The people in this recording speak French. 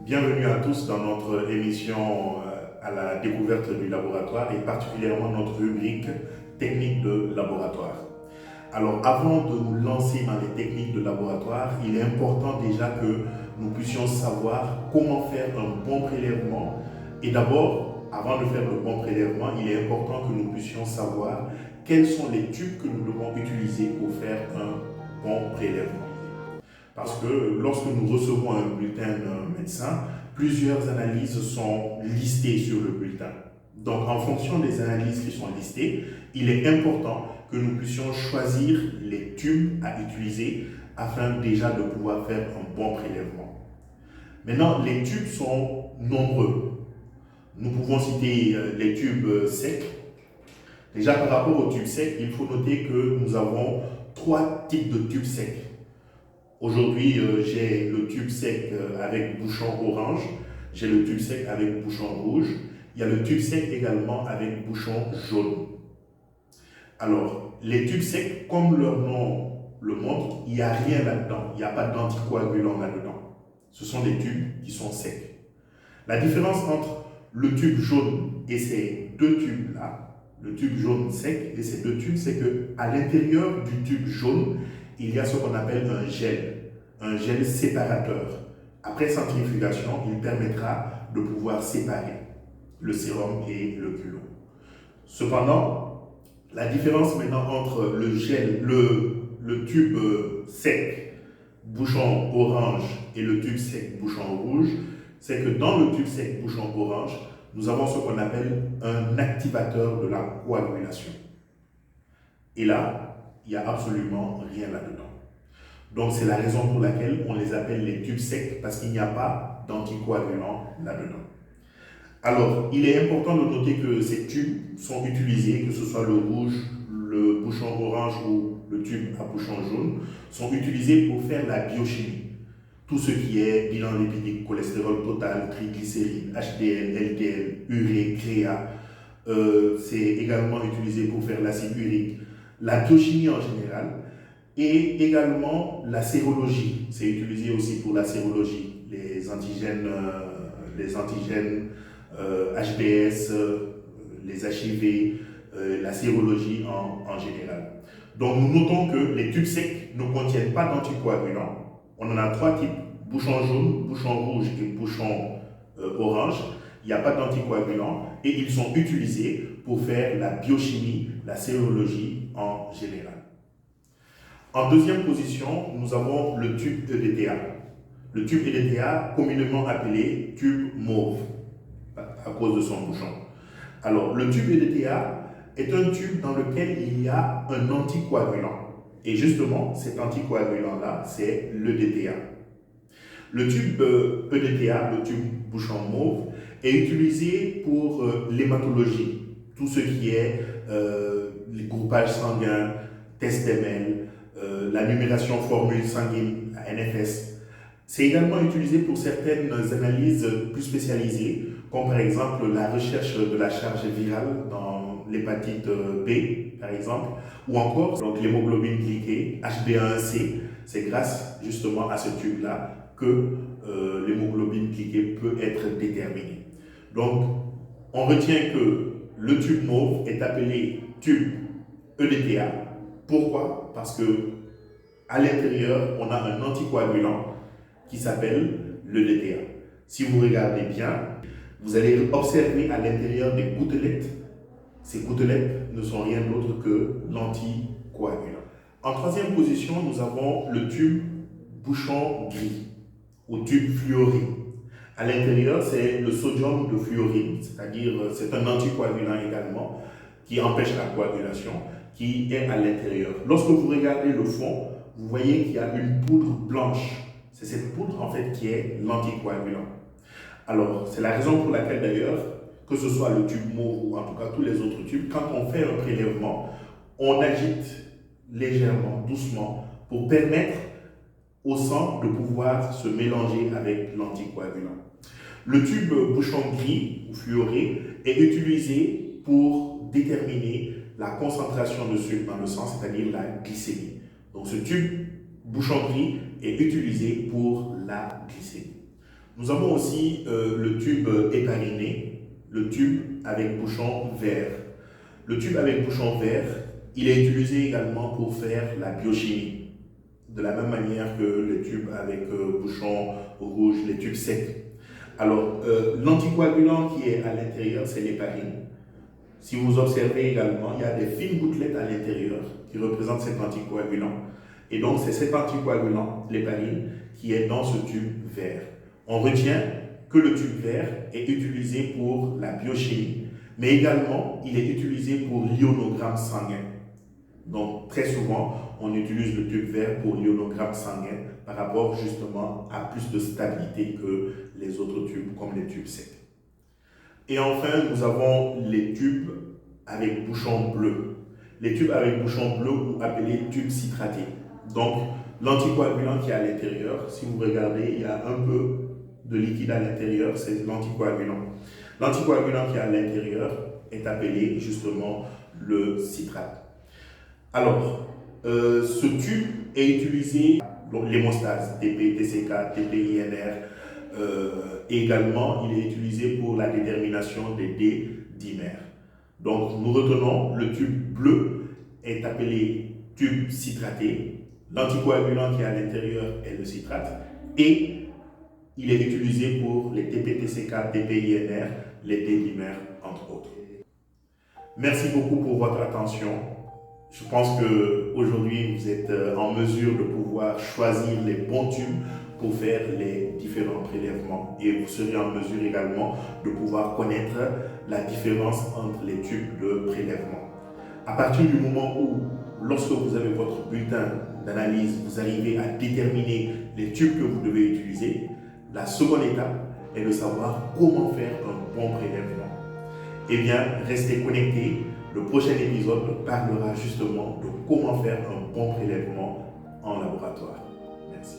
Bienvenue à tous dans notre émission à la découverte du laboratoire et particulièrement notre rubrique techniques de laboratoire. Alors avant de nous lancer dans les techniques de laboratoire, il est important déjà que nous puissions savoir comment faire un bon prélèvement. Et d'abord, avant de faire le bon prélèvement, il est important que nous puissions savoir quels sont les tubes que nous devons utiliser pour faire un bon prélèvement. Parce que lorsque nous recevons un bulletin d'un médecin, plusieurs analyses sont listées sur le bulletin. Donc, en fonction des analyses qui sont listées, il est important que nous puissions choisir les tubes à utiliser afin déjà de pouvoir faire un bon prélèvement. Maintenant, les tubes sont nombreux. Nous pouvons citer les tubes secs. Déjà, par rapport aux tubes secs, il faut noter que nous avons trois types de tubes secs. Aujourd'hui, j'ai le tube sec avec bouchon orange, j'ai le tube sec avec bouchon rouge, il y a le tube sec également avec bouchon jaune. Alors, les tubes secs, comme leur nom le montre, il n'y a rien là-dedans, il n'y a pas d'anticoagulant là-dedans. Ce sont des tubes qui sont secs. La différence entre le tube jaune et ces deux tubes-là, le tube jaune sec et ces deux tubes, c'est qu'à l'intérieur du tube jaune, il y a ce qu'on appelle un gel séparateur. Après centrifugation, il permettra de pouvoir séparer le sérum et le culot. Cependant, la différence maintenant entre le tube sec, bouchon orange, et le tube sec, bouchon rouge, c'est que dans le tube sec, bouchon orange, nous avons ce qu'on appelle un activateur de la coagulation. Et là, il n'y a absolument rien là-dedans. Donc c'est la raison pour laquelle on les appelle les tubes secs, parce qu'il n'y a pas d'anticoagulant là-dedans. Alors, il est important de noter que ces tubes sont utilisés, que ce soit le rouge, le bouchon orange ou le tube à bouchon jaune, sont utilisés pour faire la biochimie. Tout ce qui est bilan lipidique, cholestérol total, triglycérides, HDL, LDL, urée, créa, c'est également utilisé pour faire l'acide urique, la biochimie en général, et également la sérologie. C'est utilisé aussi pour la sérologie, les antigènes HBS, les HIV, la sérologie en général. Donc nous notons que les tubes secs ne contiennent pas d'anticoagulants. On en a trois types, bouchon jaune, bouchon rouge et bouchon orange. Il n'y a pas d'anticoagulants et ils sont utilisés pour faire la biochimie, la sérologie en général. En deuxième position, nous avons le tube EDTA. Le tube EDTA, communément appelé tube mauve, à cause de son bouchon. Alors, le tube EDTA est un tube dans lequel il y a un anticoagulant. Et justement, cet anticoagulant-là, c'est l'EDTA. Le tube EDTA, le tube bouchon mauve, est utilisé pour l'hématologie. Tout ce qui est les groupages sanguins, tests ML, la numération formule sanguine, la NFS. C'est également utilisé pour certaines analyses plus spécialisées, comme par exemple la recherche de la charge virale dans l'hépatite B, par exemple, ou encore l'hémoglobine glyquée, HbA1c. C'est grâce justement à ce tube-là que l'hémoglobine glyquée peut être déterminée. Donc, on retient que le tube mauve est appelé tube EDTA. Pourquoi? Parce que à l'intérieur, on a un anticoagulant qui s'appelle le DTA. Si vous regardez bien, vous allez observer à l'intérieur des gouttelettes. Ces gouttelettes ne sont rien d'autre que l'anticoagulant. En troisième position, nous avons le tube bouchon gris ou tube fluoré. À l'intérieur, c'est le sodium de fluorine, c'est-à-dire c'est un anticoagulant également qui empêche la coagulation, qui est à l'intérieur. Lorsque vous regardez le fond, vous voyez qu'il y a une poudre blanche. C'est cette poudre en fait qui est l'anticoagulant. Alors, c'est la raison pour laquelle d'ailleurs, que ce soit le tube mauve ou en tout cas tous les autres tubes, quand on fait un prélèvement, on agite légèrement, doucement, pour permettre au sang de pouvoir se mélanger avec l'anticoagulant. Le tube bouchon gris ou fluoré est utilisé pour déterminer la concentration de sucre dans le sang, c'est-à-dire la glycémie. Donc ce tube bouchon gris est utilisé pour la glycémie. Nous avons aussi le tube hépariné, le tube avec bouchon vert. Le tube avec bouchon vert, il est utilisé également pour faire la biochimie, de la même manière que le tube avec bouchon rouge, les tubes secs. Alors, l'anticoagulant qui est à l'intérieur, c'est l'héparine. Si vous observez également, il y a des fines gouttelettes à l'intérieur qui représentent cet anticoagulant. Et donc, c'est cet anticoagulant, l'héparine, qui est dans ce tube vert. On retient que le tube vert est utilisé pour la biochimie, mais également, il est utilisé pour l'ionogramme sanguin. Donc, très souvent, on utilise le tube vert pour l'ionogramme sanguin par rapport justement à plus de stabilité que les autres tubes, comme les tubes secs. Et enfin, nous avons les tubes avec bouchon bleu. Les tubes avec bouchon bleu ou appelés tubes citratés. Donc, l'anticoagulant qui est à l'intérieur, si vous regardez, il y a un peu de liquide à l'intérieur, c'est l'anticoagulant. L'anticoagulant qui est à l'intérieur est appelé justement le citrate. Alors, ce tube est utilisé pour l'hémostase, TP, TCK, TP, INR. Également, il est utilisé pour la détermination des D-dimères. Donc, nous retenons, le tube bleu est appelé tube citraté. L'anticoagulant qui est à l'intérieur est le citrate. Et il est utilisé pour les TP, TCK, TP, INR, les D-dimères, entre autres. Merci beaucoup pour votre attention. Je pense qu'aujourd'hui, vous êtes en mesure de pouvoir choisir les bons tubes pour faire les différents prélèvements. Et vous serez en mesure également de pouvoir connaître la différence entre les tubes de prélèvement. À partir du moment où, lorsque vous avez votre bulletin d'analyse, vous arrivez à déterminer les tubes que vous devez utiliser, la seconde étape est de savoir comment faire un bon prélèvement. Eh bien, restez connectés. Le prochain épisode parlera justement de comment faire un bon prélèvement en laboratoire. Merci.